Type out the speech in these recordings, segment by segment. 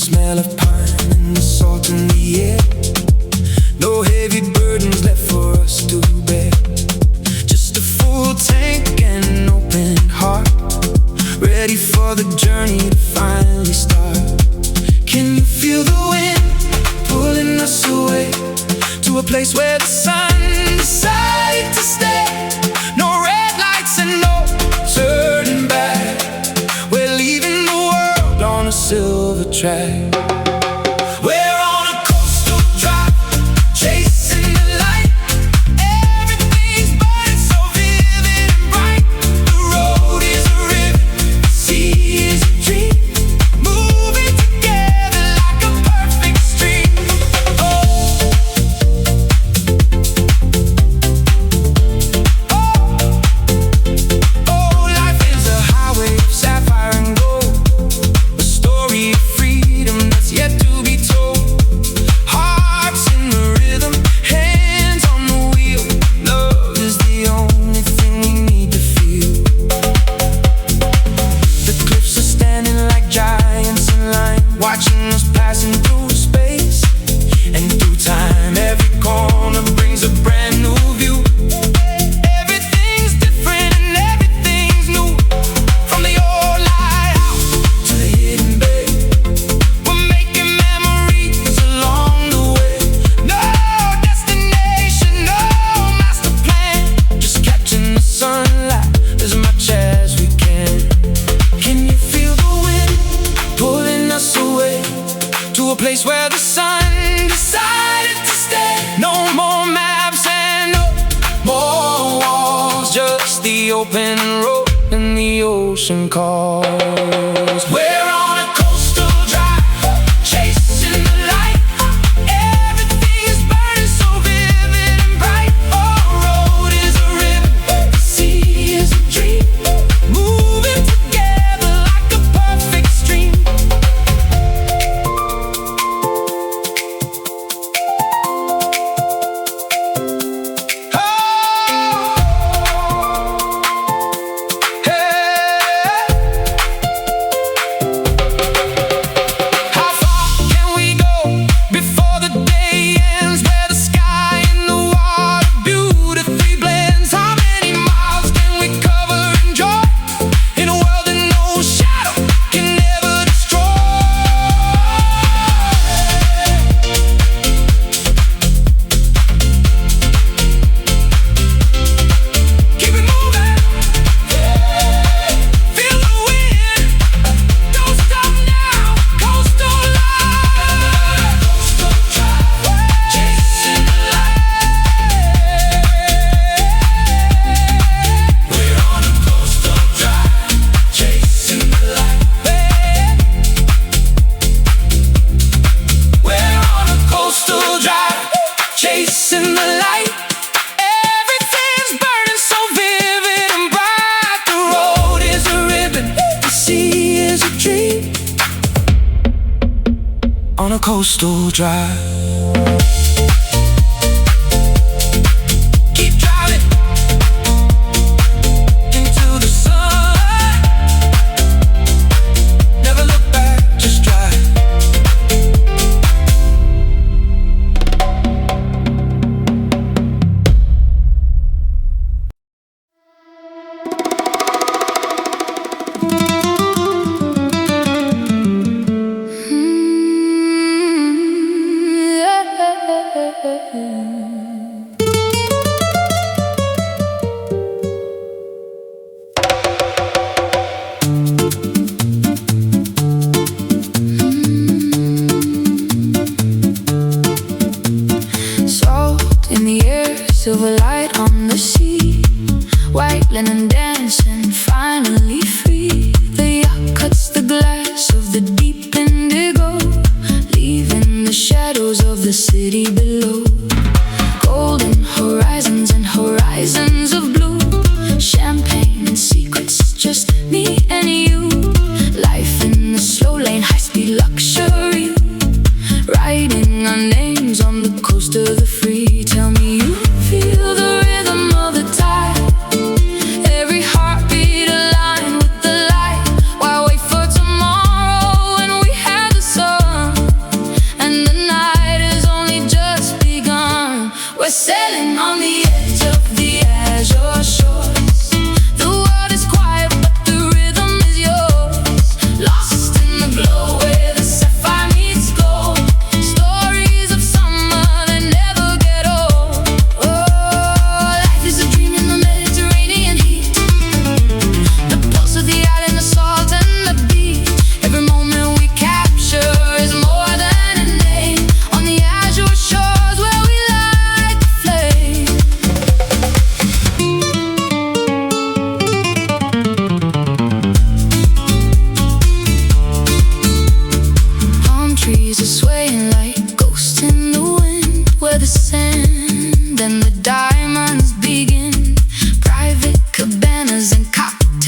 smell of pine and the salt in the air. No heavy burdens left for us to bear. Just a full tank and an open heart, ready for the journey to finally start. Can you feel the wind pulling us away to a place where the sun decided to stay? No red lights and no turning back. We're leaving the world on a silver track. We're on a coastal drive, chasing the light. Everything's burning so vivid and bright. The road is a river, the sea is a dream, moving together like a perfect stream. Life is a highway of sapphire and gold, a story of freedom that's yet to be told. Hearts in the rhythm, hands on the wheel. Love is the only thing we need to feel. The cliffs are standing like giants in line, watching us passing through space and through time. Every corner brings a brand new view. Everything's different and everything's new, from the old lighthouse to the hidden bay. We're making memories along the way. No destination, no master plan, just catching the sunlight as much as we can. Can you feel the wind pulling us away to a place where the sun decided to stay? No more maps and no more walls, just the open road and the ocean calls. We're on a coastal drive, chasing the light. Everything's burning so vivid and bright. Our road is a river, the sea is a dream, moving together like a perfect stream. How far can we go before the day ends, where the sky and the water beautifully blends? How many miles can we cover in joy, in a world that no shadow can ever destroy? Keep it moving, feel the wind, don't stop now, coastal life. Coastal drive, chasing the light. We're on a coastal drive, chasing the light. We're on a coastal drive, chasing the light. Everything's burning so vivid and bright. The road is a ribbon, the sea is a dream, on a coastal drive. Keep driving into the sun, never look back, just drive. Salt in the air, silver light on the sea, white linen dancing, finally free. The yacht cuts the glass of the deep indigo, leaving the shadows of the city below. Golden horizons and horizons of blue, champagne and secrets, just me and you. Life in the slow lane, high-speed luxury, writing our names on the coast of the free. Tell me you feel the rhythm of the tide, every heartbeat aligned with the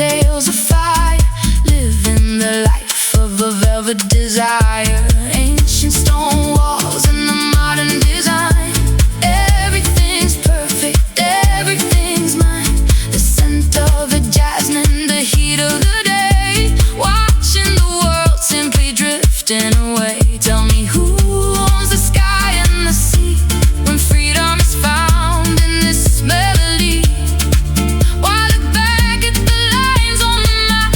tales of fire, living the life of a velvet desire. Ancient stone walls and the modern design. Everything's perfect, everything's mine. The scent of a jasmine, the heat of the day. Watching the world simply drifting away. Tell me who owns the sky and the sea when freedom is found in this melody. While I look back at the lines on the map,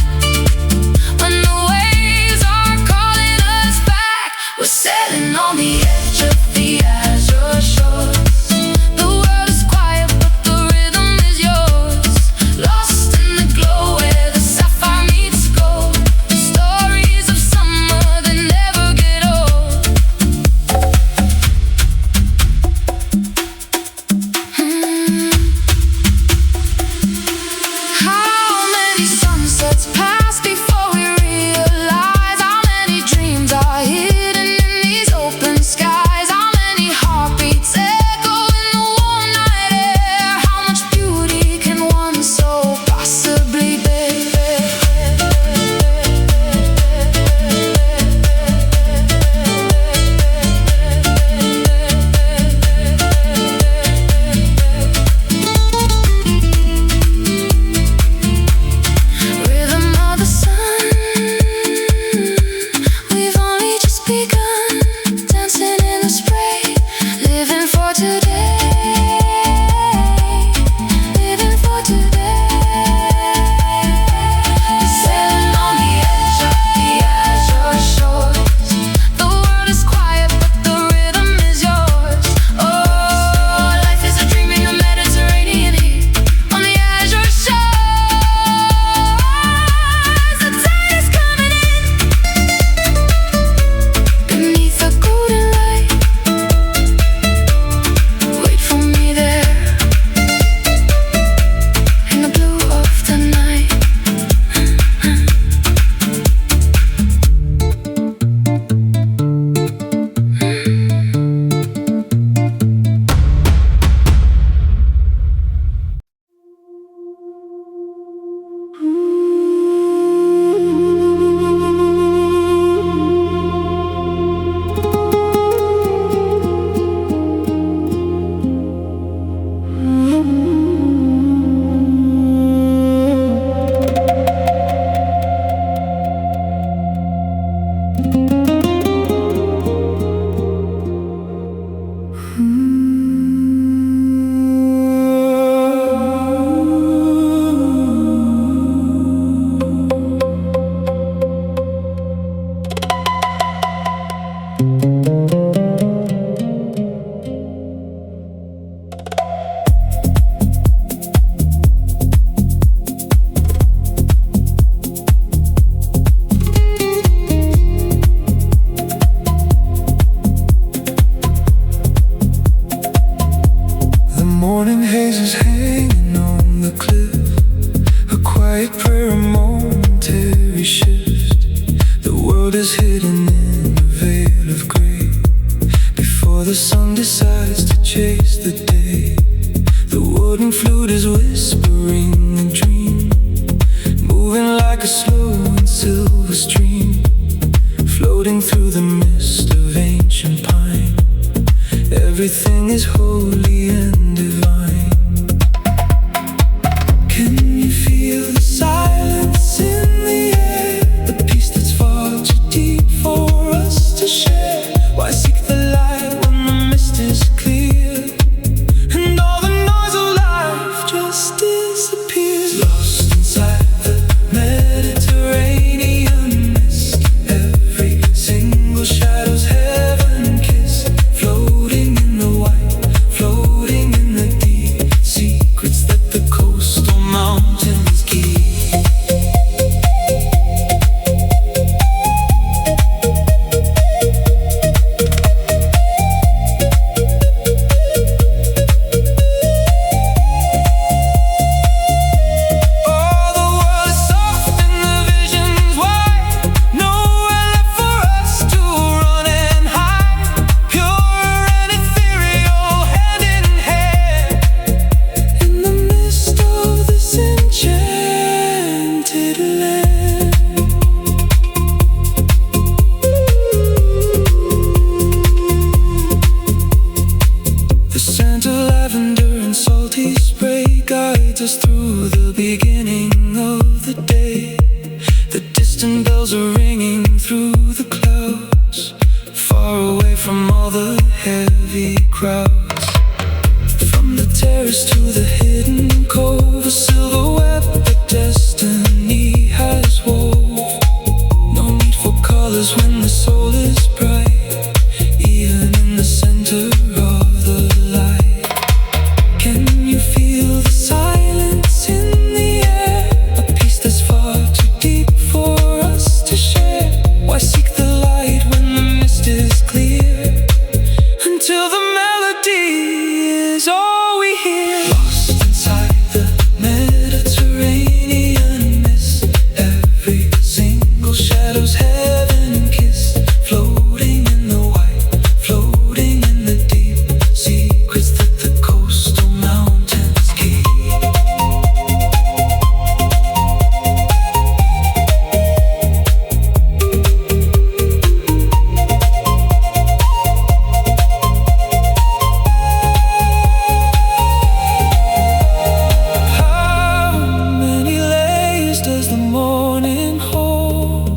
when the waves are calling us back, we're sailing on the edge of the azure shores. The world is quiet but the rhythm is yours. Lost in the glow where the sapphire meets gold. Stories of summer that never get old. How many sunsets pass before we realize how many dreams are hidden in these open skies? How many heartbeats echo in the warm night air? How much beauty can one soul possibly bear? Rhythm of the sun, we've only just begun. Dancing in the spray, living for today. Living for today. Sailing on the edge of the azure shores. The world is quiet but the rhythm is yours. Oh, life is a dream in the Mediterranean heat. On the azure shores, the tide is coming in. Beneath the golden light, wait for me there. In the blue of the night. The morning haze is hanging on the cliff, a quiet prayer, a momentary shift. The world is hidden in a veil of grey before the sun decides to chase the day. The wooden flute is whispering a dream, moving like a slow and silver stream, floating through the mist of ancient pine. Everything is holy and divine. Can you feel the silence in the air? The peace that's far too deep for us to share. Why seek the light when the mist is clear and all the noise of life just disappears? Lost inside the Mediterranean mist, every single shadow's heaven kiss, floating in the white, floating in the distant bells are ringing through the clouds, far away from all the heavy crowds. From the terrace to the hidden cove, a silhouette that destiny has wove. No need for colors when the soul is bright, even in the center of the light. Can you feel the silence in the air? A peace that's far too deep for us to share. Why seek the light when the mist is clear? Until the melody is all we hear. Lost inside the Mediterranean mist, every single shadow's heaven kissed. Floating in the white, floating in the deep, secrets that the coastal mountains keep. How many layers does the morning hold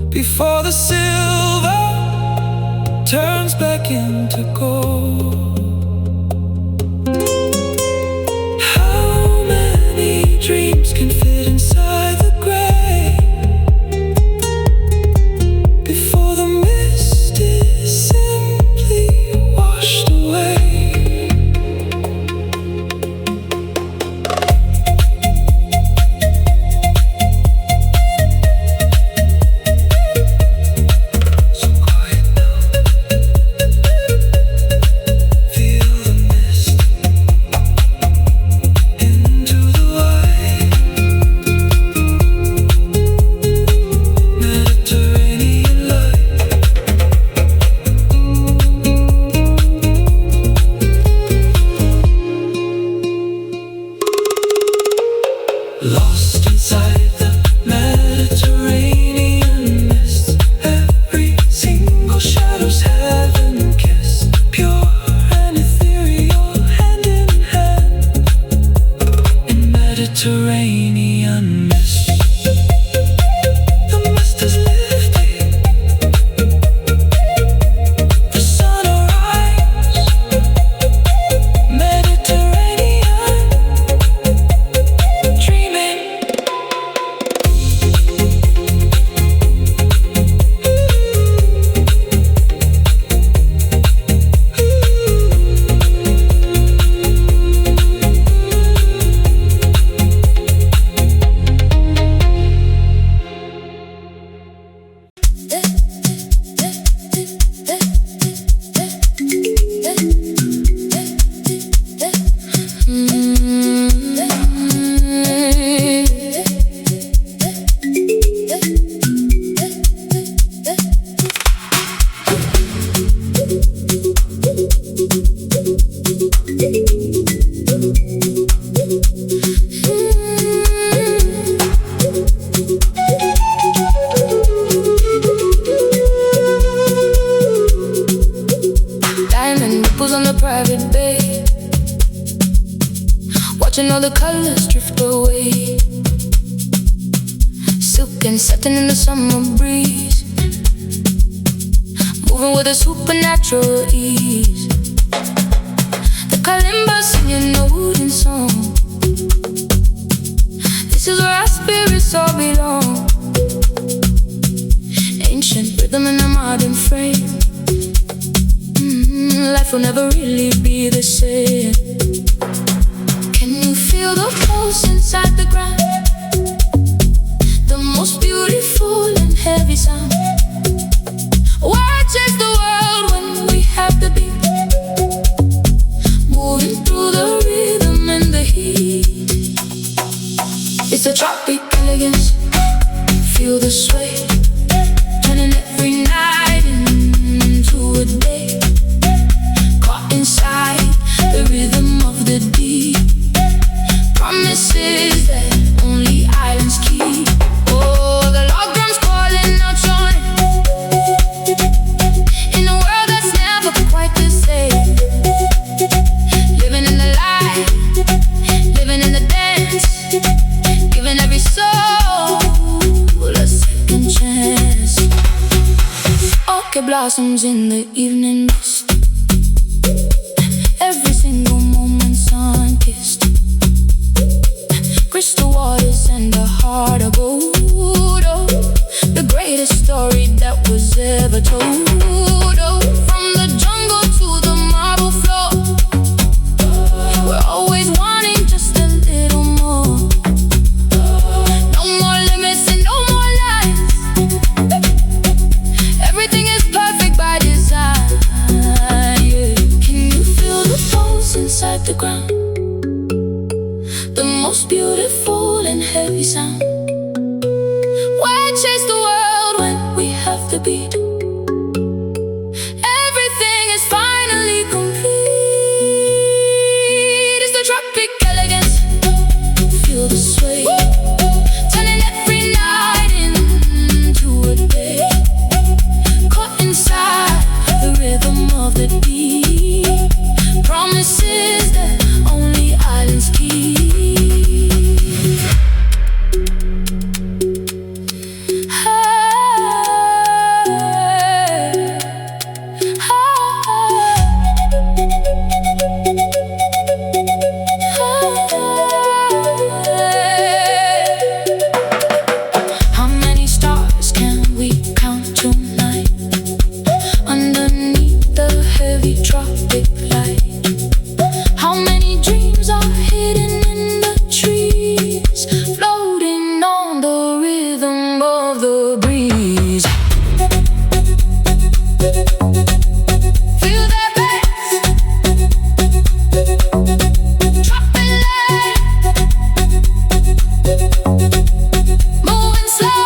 before the silver turns back into gold? How many dreams can fit inside the gray before the mist is simply washed away? So quiet now, feel the mist into the white Mediterranean light. Lost inside the Mediterranean mist, every single shadow's heaven kissed. Pure and ethereal, hand in hand in Mediterranean mist. The mist is lifting, the sun arise. Mediterranean dreaming. Diamond ripples on the private bay, watching all the colors drift away. Silk and satin in the summer breeze, moving with a supernatural ease. The kalimba singing note in song. This is where our spirits all belong. Ancient rhythm in a modern frame. Life will never really be the same. Can you feel the pulse inside the ground? The most beautiful and heavy sound. Why chase the world when we have the beat? Moving through the rhythm and the heat. It's a tropic elegance. Feel the sway, turning every night into a day. Caught inside the rhythm of the deep. Promises that only islands keep. Oh, the log drums calling out your name in a world that's never quite the same. Living in the light, living in the dance, giving every soul blossoms in the evening mist. Every single moment sun-kissed. Crystal waters and a heart of gold. Oh, the greatest story that was ever told. Oh, from the jungle to the marble floor, we're always wanting just a little more. No more limits and no more lies. Everything is perfect by design, yeah. Can you feel the pulse inside the ground? The most beautiful and heavy sound. Why chase the world when we have the beat? Everything is finally complete. It's the tropic elegance. Feel the sway, turning every night into a day. Caught inside the rhythm of the deep. Promises that only islands keep. How many stars can we count tonight underneath the heavy tropic light? How many dreams are hidden in the trees, floating on the rhythm of the breeze? Feel that bass, dropping light, moving slow,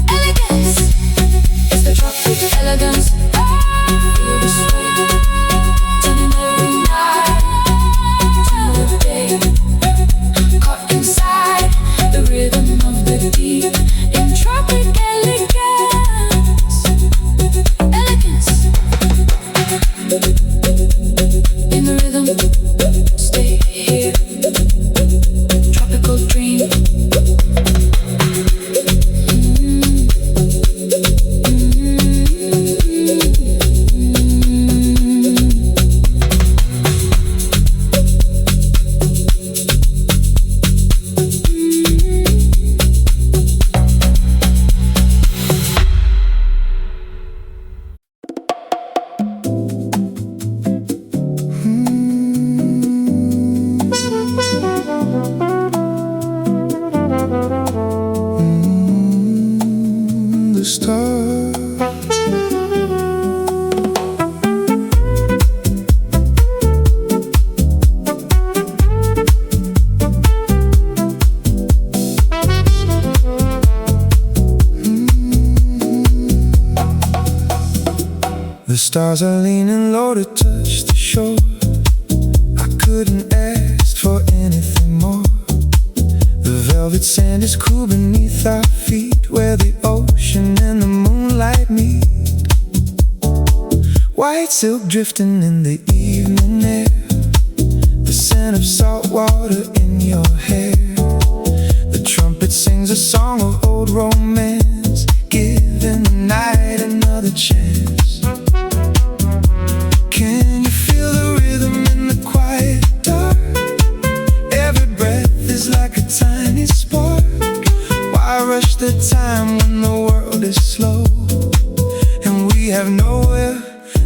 elegance. It's the tropic elegance. Feel the sway, turning every night to a day. Caught inside the rhythm of the deep. In tropic elegance, elegance. In the rhythm, stay here. Tropical dream. The stars, the stars are leaning low to touch the shore. I couldn't ask for anything more. The velvet sand is cool beneath our feet, where the ocean and the moonlight meet. White silk drifting in the evening air, the scent of salt water in your hair. The trumpet sings a song of old romance, giving the night another chance. Can you feel the rhythm in the quiet dark? Every breath is like a tiny spark. Why rush the time when the world is slow and we have nowhere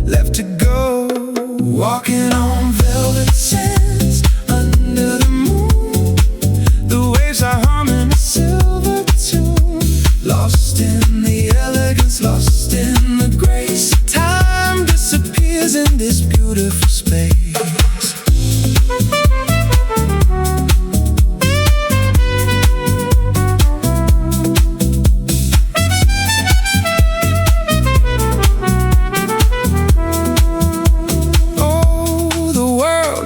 left to go? Walking on velvet sands under the moon, the waves are humming a silver tune. Lost in the elegance, lost in the grace. Time disappears in this beautiful space.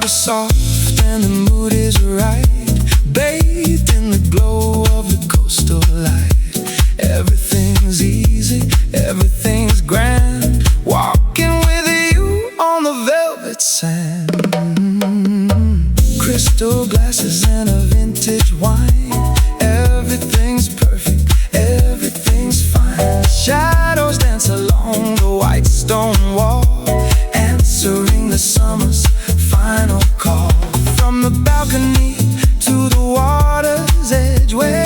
Soft and the mood is right, bathed in the glow of the coastal light. Everything's easy, everything's grand, walking with you on the velvet sand. Crystal glasses and a vintage wine. Everything's perfect, everything's fine. Shadows dance along to the water's edge, where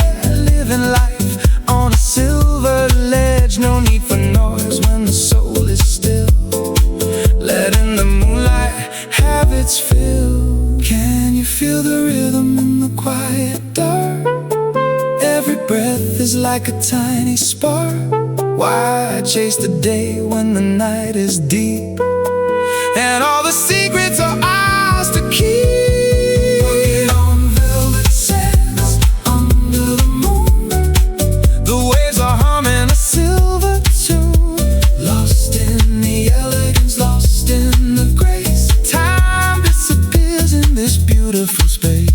living life on a silver ledge. No need for noise when the soul is still, letting the moonlight have its fill. Can you feel the rhythm in the quiet dark? Every breath is like a tiny spark. Why chase the day when the night is deep, and all the secrets are ours to keep? Walking on velvet sands under the moon, the waves are humming a silver tune. Lost in the elegance, lost in the grace. Time disappears in this beautiful space.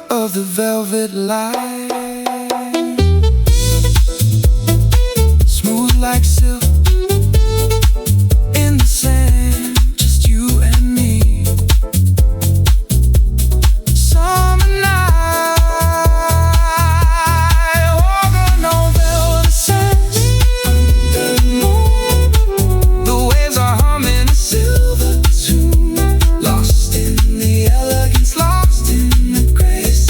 Of the velvet light, smooth like silk in the sand, just you and me. Summer night, walking on velvet sands under the moon. The waves are humming a silver tune. Lost in the elegance, lost in the grace.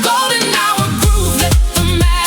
Golden hour groove, let the magic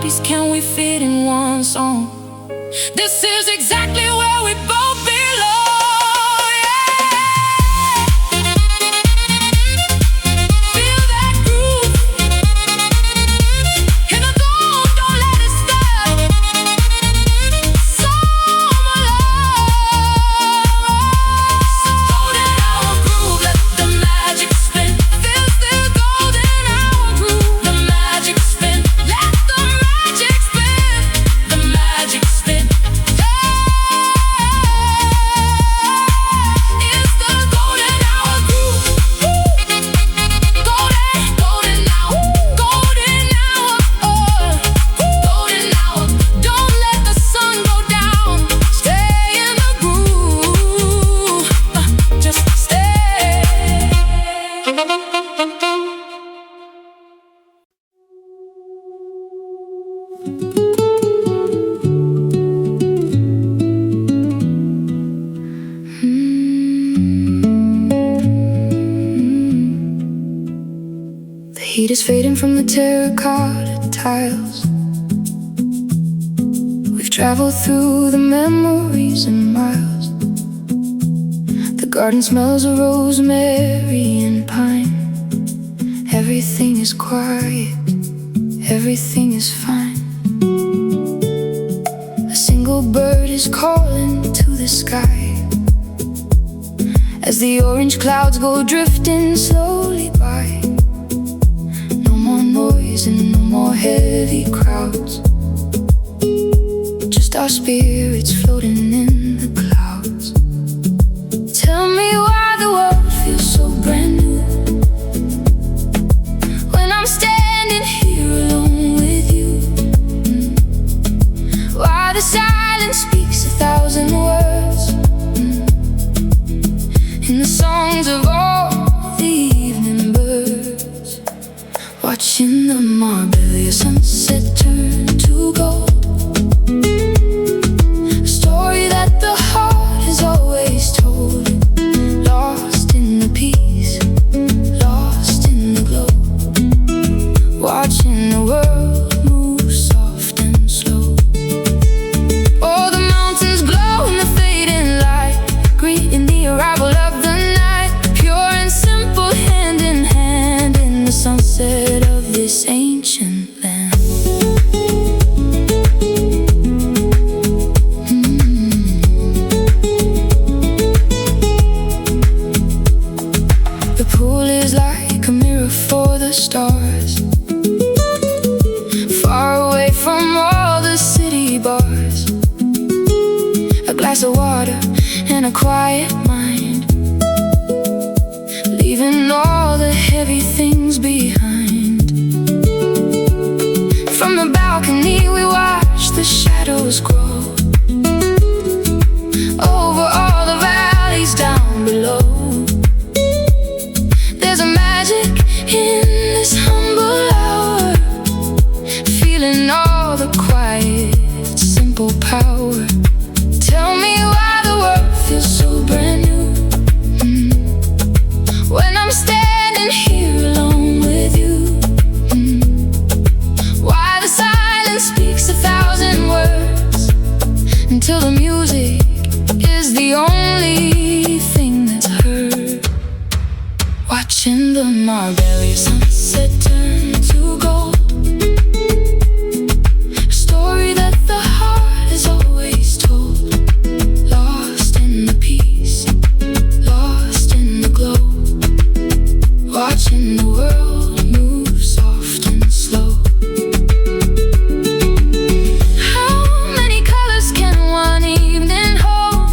heartbeats can we fit in one song? This is exactly where we both belong, yeah. Feel that groove in the dawn, don't let it stop. Summer love, golden hour groove, let the magic spin. Feels the golden hour groove, the magic spin. Let the magic spin, the magic spin. It's the golden hour groove. Golden, golden hour, golden hour, golden hour. Don't let the sun go down. Stay in the groove, just stay. The heat is fading from the terracotta tiles. We've traveled through the memories in miles. The garden smells of rosemary and pine. Everything is quiet, everything is fine. A single bird is calling to the sky as the orange clouds go drifting slowly by. No more noise and no more heavy crowds, just our spirits floating in the clouds. Tell me why the world feels so brand new when I'm standing here alone with you. Why the silence speaks 1,000 words in the songs of all the evening birds. Watching the Marbella sunset turn to gold. A story that the heart has always told. Lost in the peace, lost in the glow. Watching the world move soft and slow. Oh, the mountains glow in the fading light, greeting the arrival of the night. Pure and simple, hand in hand in the sunset of this ancient land. The pool is like a mirror for the stars, far away from all the city bars. A glass of water and a quiet mind, leaving all the heavy things behind. From the balcony we watch the shadows grow over all the valleys down below. There's a magic in this humble hour, feeling all the quiet, simple power. Tell me why the world feels so brand new when I'm standing here alone with you. Why the silence speaks 1,000 words until the music is the only thing that's heard. Watching the Marbella sunset turn to gold. A story that the heart has always told. Lost in the peace, lost in the glow. Watching the world move soft and slow. How many colors can one evening hold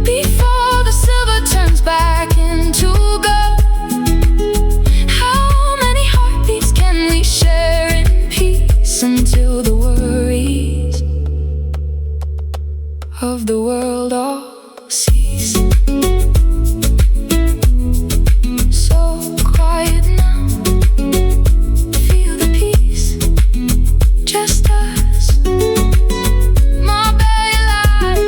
before the silver turns back into gold? How many heartbeats can we share in peace until the worries of the world all cease? So quiet now, feel the peace, just us, Marbella light.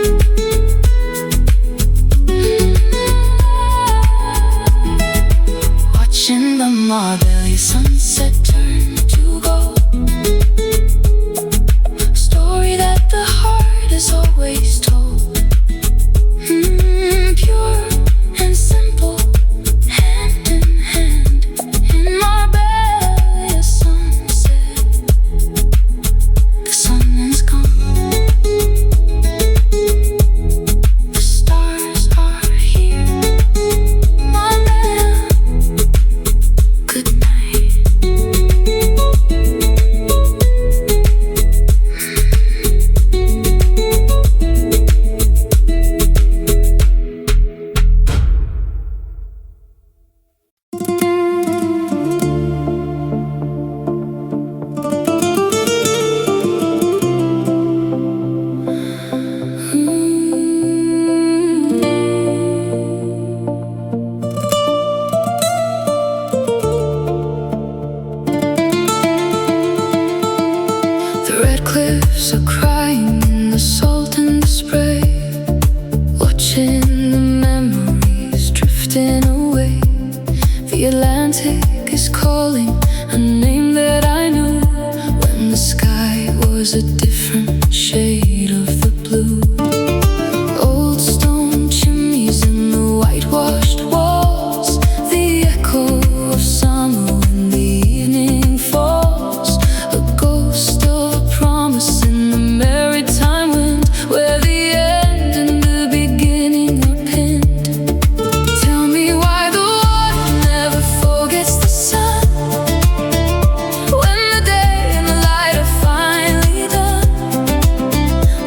Watching the Marbella sunset turn to gold. cliffs are crying in the salt and the spray, watching the memories drifting away. The Atlantic is calling a name that I knew when the sky was a different shade of the blue. Old stone chimneys and the whitewashed walls, the echo of summer when the evening falls. A ghost of a promise in the maritime wind, where the end and the beginning are pinned. Tell me why the water never forgets the sun, when the day and the light are finally done.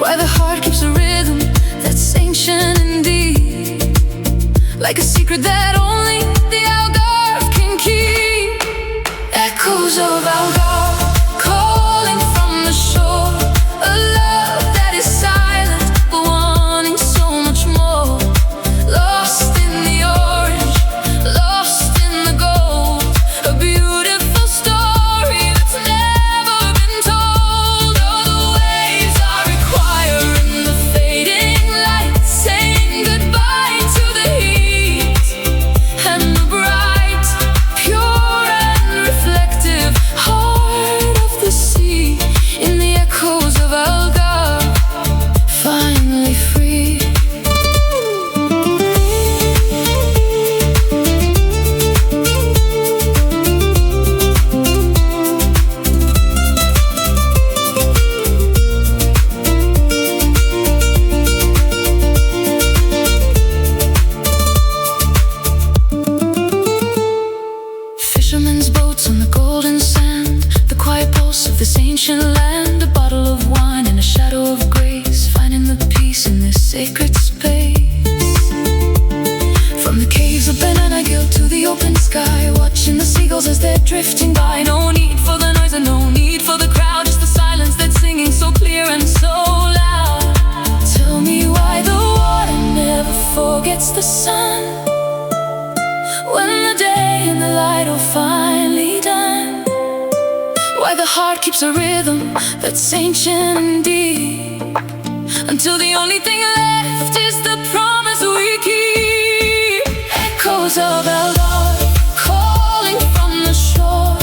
Why the heart keeps a rhythm that's ancient and deep, like a secret that only the Algarve can keep. Echoes of Algarve calling from the shore, a love that is silent but wanting so much more. Lost in the orange, lost in the gold, a beautiful story that's never been told. Oh, the waves are requiring the fading light, saying goodbye to the heat and the bright, pure and reflective heart of the sea. In the echoes of Algarve, finally free. Fishermen's boats on the golden sand, the quiet pulse of this ancient land. A bottle of wine and a shadow of grace, finding the peace in this sacred space. From the caves of Banana Gill to the open sky, watching the seagulls as they're drifting by. No need for the noise and no need for the crowd, just the silence that's singing so clear and so loud. Tell me why the water never forgets the sun, when the day and the light are finally done. Why the heart keeps a rhythm that's ancient and deep, until the only thing left is the promise we keep. Echoes of Algarve calling from the shore,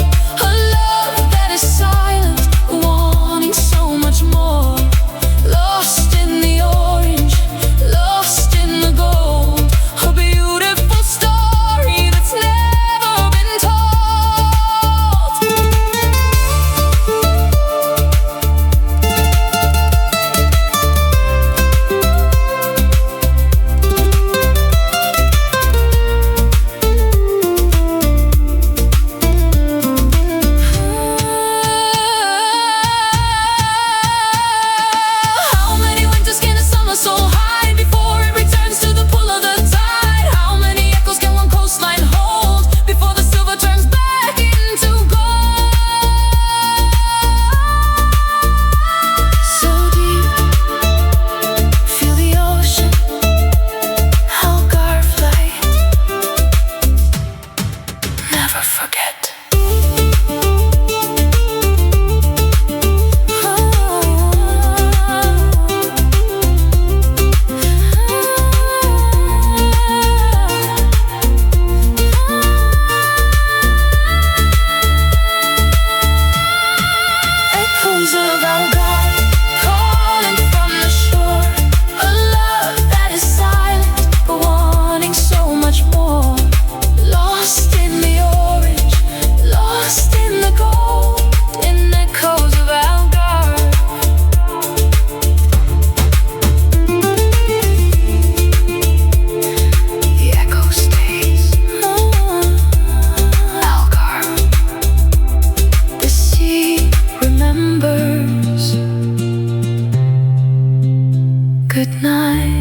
a love that is silent, wanting so much more. Lost in the orange, lost in the gold, a beautiful story that's never been told. How many winters can a summer soul hide before it returns to the pull of the tide? How many echoes can one coastline hold before the silver turns back into gold? So deep, feel the ocean, Algarve light, never forget. Echoes of Algarve calling from the shore, a love that is silent but wanting so much more. Lost in the orange, lost in the gold, in echoes of Algarve. The echo stays. Algarve. The sea remembers. Good night.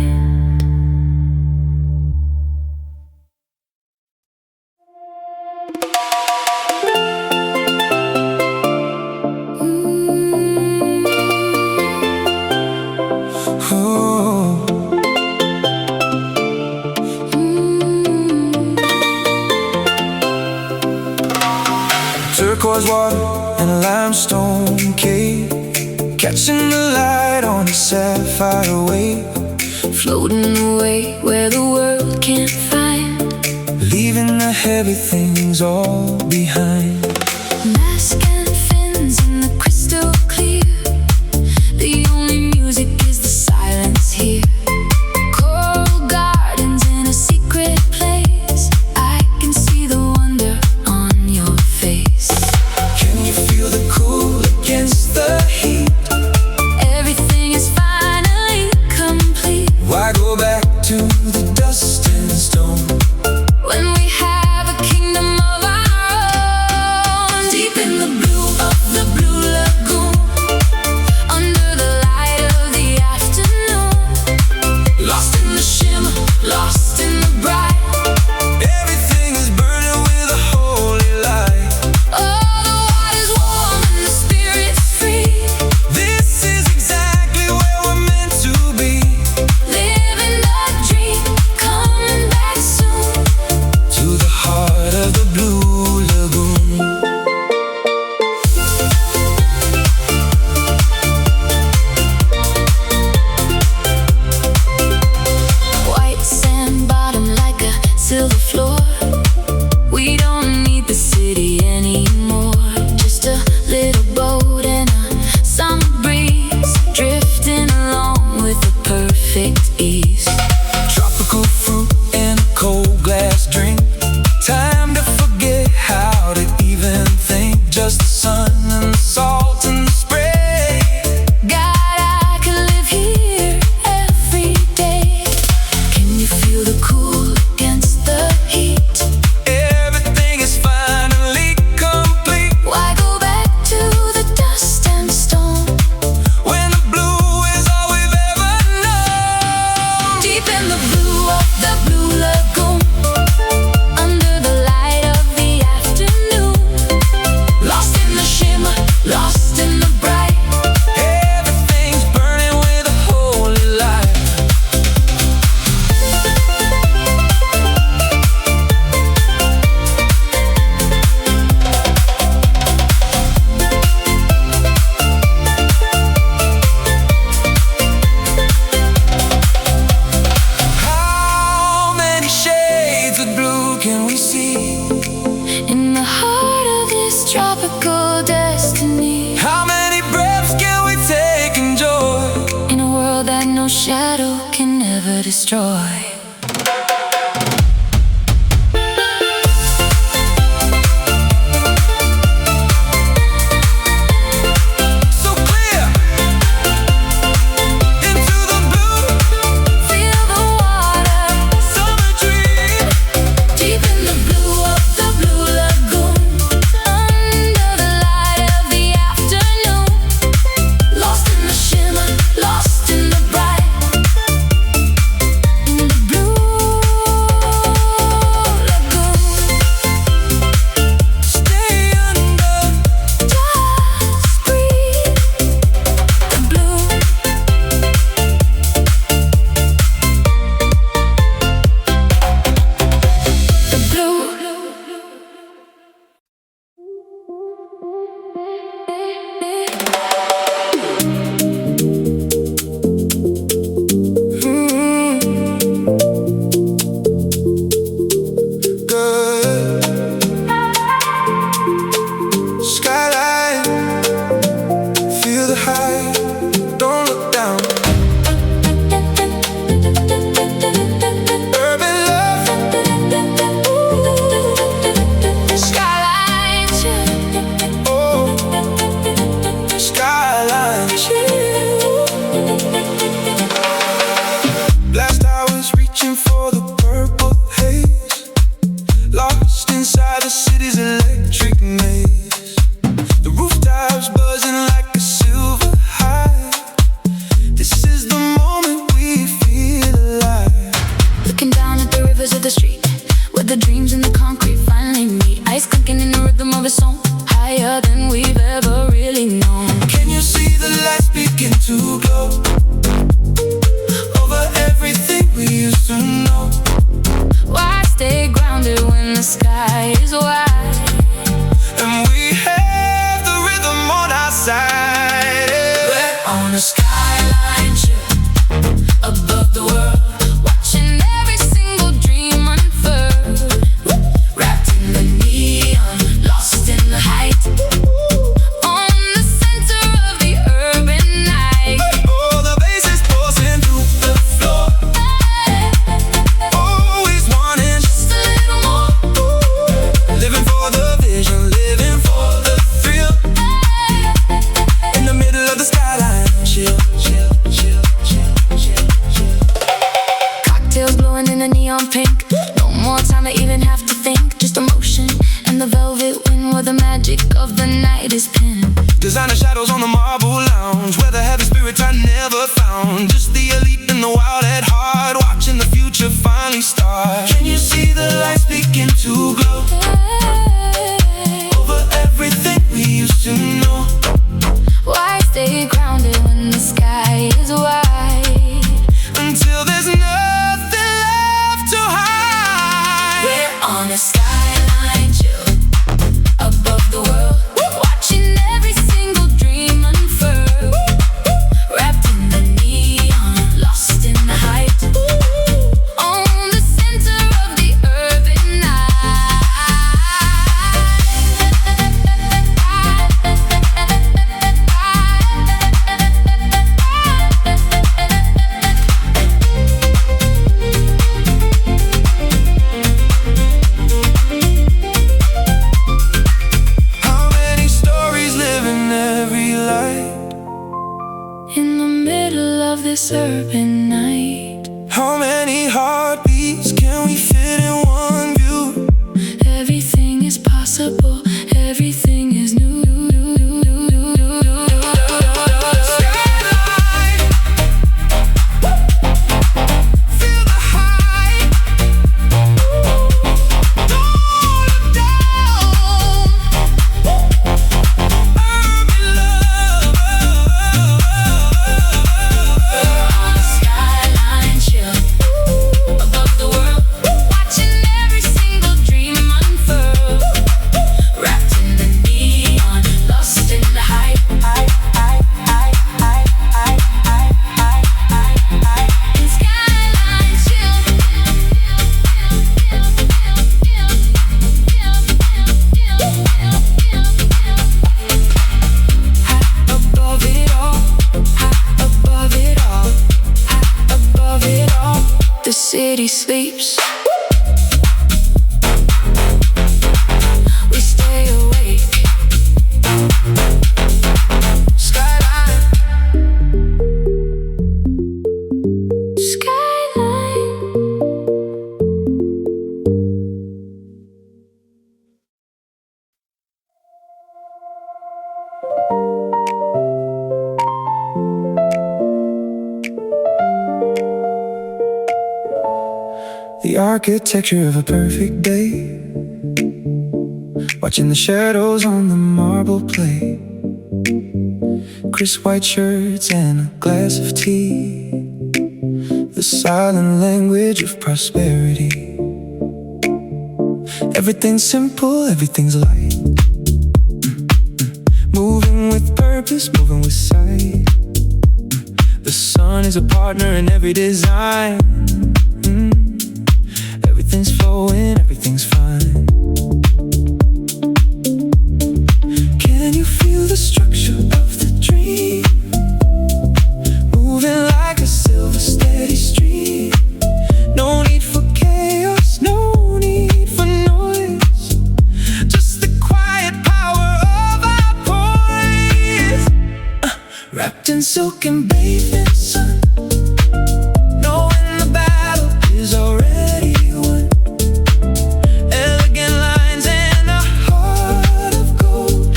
Oh, turquoise water and a limestone cave, catching the light on a sapphire wave, floating away where the world can't find, leaving the heavy things all behind. Mask and fins in the crystal clear, the only music is the silence here. Coral gardens in a secret place, I can see the wonder on your face. Can you feel the cool against the heat? Everything is finally complete. Why go back to the dust and stone When we have a kingdom of our own, deep in the blue of the blue lagoon, under the light of the afternoon, lost in the shimmer, lost in the bright. everything is burning with a holy light. Oh, the water's warm and the spirit's free, This is exactly where we're meant to be. living the dream, coming back soon. To the heart of the blue lagoon. White sand bottom like a silver floor. We don't need the city anymore. Just a little boat and a summer breeze, drifting along with a perfect ease. Tropical fruit and a cold glass drink. Time to forget how to even think. Just the sun and the salt and the spray. God, I could live here every day. Can you feel the cool against the heat? Everything is finally complete. Why go back to the dust and stone When the blue is all we've ever known. deep in the blue of the blue lagoon, under the light of the afternoon, lost in the shimmer, lost in the bright. Everything's burning with a holy light. How many shades of blue can we see? In the heart of this tropical destiny, How many breaths can we take in joy? in a world that no shadow can ever destroy. So clear into the blue Feel the water summer dream. deep in the blue of the blue lagoon, under the light of the afternoon, lost in the shimmer, lost in the bright. In the blue lagoon, Stay under. just breathe. The blue. The blue. Good skyline, feel the high. Don't look down. Urban love, Skyline, oh, skyline. Last I was reaching for the purple haze, lost inside the city's electric maze. The rooftops buzzing like a silver hive. This is the moment we feel alive. looking down at the rivers of the street, where the dreams and the concrete finally meet. Ice clinking in the rhythm of a song, higher than we've ever really known. Can you see the lights begin to glow over everything we used to know? Why stay grounded when the sky is wide? And we have the rhythm on our side. on a skyline ship above the world, watching every single dream unfurl. Wrapped in the neon, lost in the height, on the center of the urban night. Oh, the bass is pulsing through the floor. Always wanting Just a little more. living for the vision, living for the thrill. In the middle of the skyline, chill, chill, chill, chill, chill, chill. Cocktails glowing in the neon pink. No more time to even have to think. Just emotion and the velvet wind, where the magic of the night is pinned. Designer shadows on the marble lounge, where the heavy spirits I never found. Just the elite and the wild at heart, watching the future finally start. Can you see the lights begin to glow over everything we used to know? Why stay grounded when the sky is wide? Until there's nothing left to hide. We're on a skyline chill above the world, watching every single dream unfurl. Wrapped in the neon, lost in the height, on the center of the urban night. How many stories live in every light? In the middle of this urban night, How many heartbeats can we fit in one view? everything is possible, everything is new. Skyline, feel the hype. Don't look down. Urban love. On a skyline chill above the world, watching every single dream unfurl. Wrapped in the neon, lost in the hype. In skyline chill. Above it all, high above it all, high above it all. The city sleeps. We stay awake. Skyline, Skyline. The architecture of a perfect day, watching the shadows on the marble play. Crisp white shirts and a glass of tea, the silent language of prosperity. Everything's simple, everything's light. Moving with purpose, moving with sight. The sun is a partner in every design. Everything's flowing, everything's fine. Can you feel the structure of the dream? Moving like a silver steady stream. No need for chaos, no need for noise. Just the quiet power of our poise. Wrapped in silk and bathed in sun, knowing the battle is already won. Elegant lines and a heart of gold,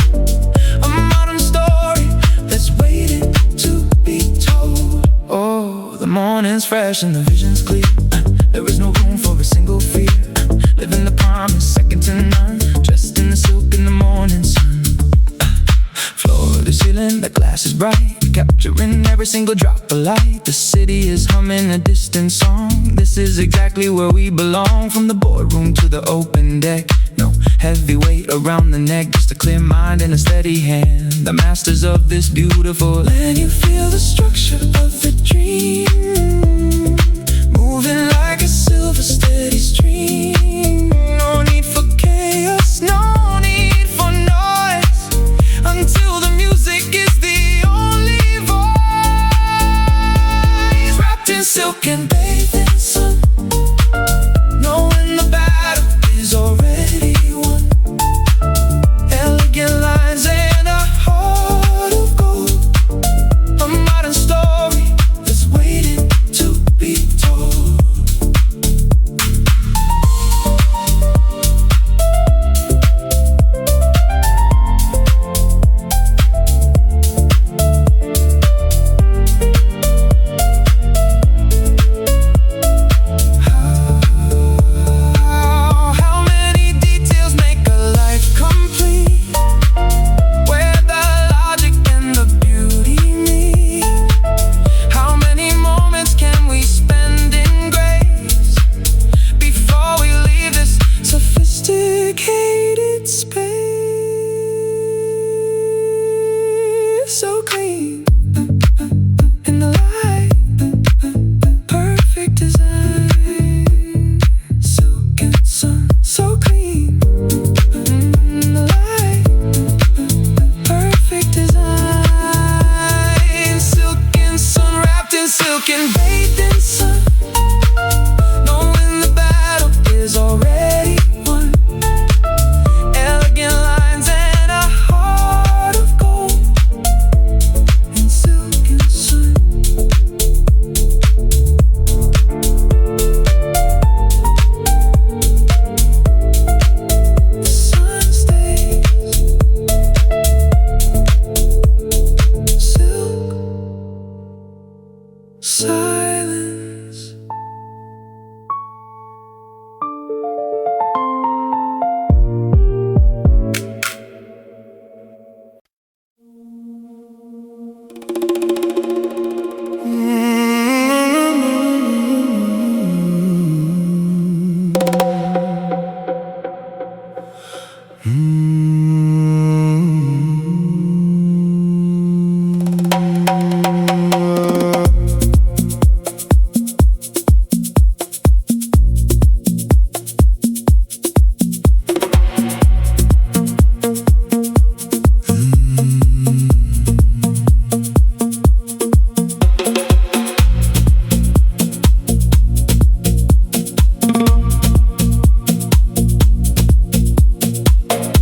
a modern story that's waiting to be told. Oh, the morning's fresh and the vision's clear. There is no room for a single fear. Living the promise, second to none. Dressed in the silk in the morning sun. Floor to ceiling, the glass is bright, capturing every single drop of light. The city is humming a distant song. This is exactly where we belong. From the boardroom to the open deck, no Heavy weight around the neck, just a clear mind and a steady hand. The masters of this beautiful land. You feel the structure of the dream, moving like a silver steady stream. No need for chaos, no need for noise, until the music is the only voice. Wrapped in silk and bathed in sun, knowing the battle is already won. Elegant lines and a heart of gold, a modern story that's waiting to be told. How many details make a life complete, where the logic and the beauty meet? How many moments can we spend in grace before we leave this sophisticated space? So clean in the light, perfect design. Silk and sun, so clean in the light, perfect design. Silk and sun, wrapped in silk and bathed in sun, knowing the battle is already won. Elegant lines and a heart of gold, in silk and sun. The sun stays silk, silence.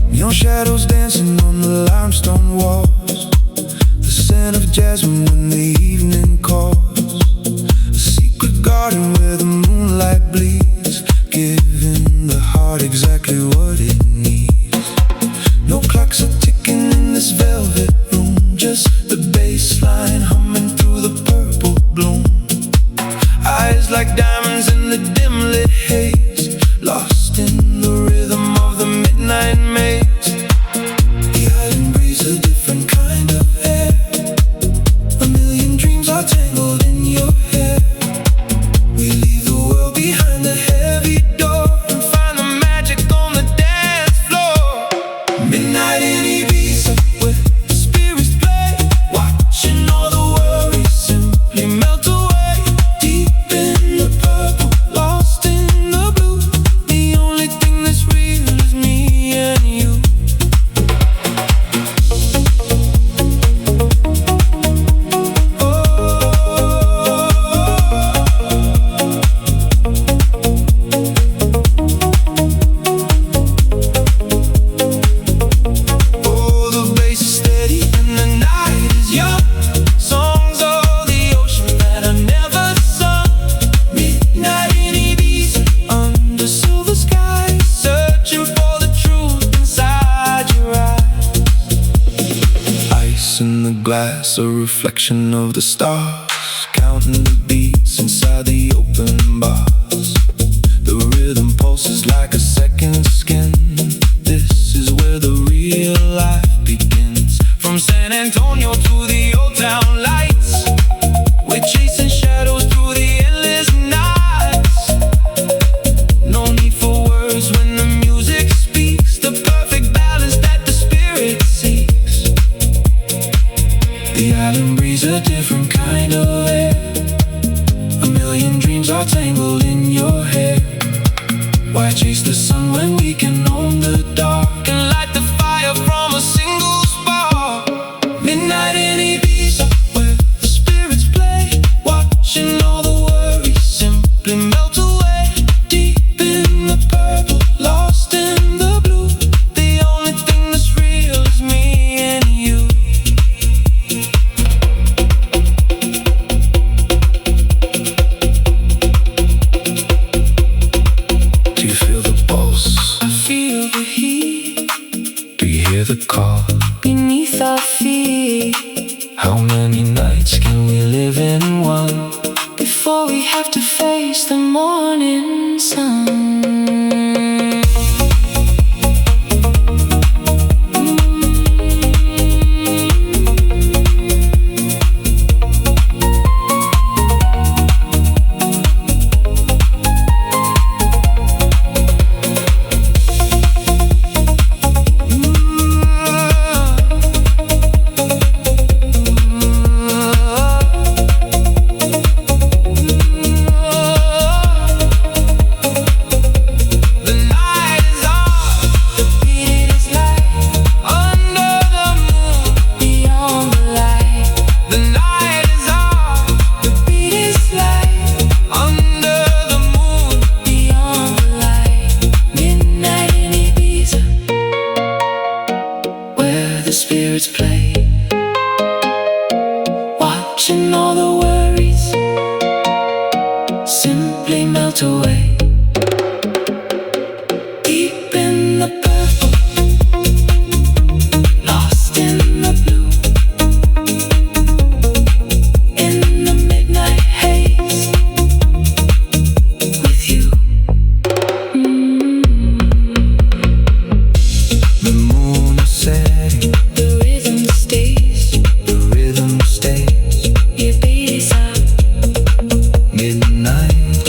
Neon shadows dancing on the limestone walls, the scent of jasmine when the evening calls. A secret garden where the moonlight bleeds, giving the heart exactly what it needs. No clocks are ticking in this velvet room, just the bass line humming through the purple bloom. Eyes like diamonds in the dim lit haze, lost in the rhythm of the midnight maze. The island breathes a different kind of air, a million dreams are tangled in your hair. We leave the world behind the heavy door and find the magic on the dance floor. Midnight in Ibiza where the spirits play, watching all the worries simply melt away. Deep in the purple, lost in the blue, the only thing that's real is me and you. Oh, the bass is steady and the night is young. Songs of the ocean that I never sung. Midnight in Ibiza under silver skies, searching for the truth inside your eyes. Ice in the glass, a reflection of the stars, counting the beats inside the open bars. The rhythm pulses like a second skin. This is where the real life begins. From San Antonio to the old town lights, we're chasing shadows through the endless nights. No need for words when the music speaks. can breathe a different kind of air. A million dreams are tangled in your hair. Why chase the sun when we can own the dark and light the fire from a single spark? Midnight in Ibiza, where the spirits play, watching all the worries simply melt away. Deep in the purple, lost in the blue, the only thing that's real is me and you. Do you feel the pulse? I feel the heat. Do you hear the call beneath our feet? How many nights can we live in one Before we have to face the morning sun? The spirits play, watching all the worries simply melt away. Deep in the purple, lost in the blue, in the midnight haze, with you. The moon is setting, The rhythm stays, the rhythm stays. Ibiza, Midnight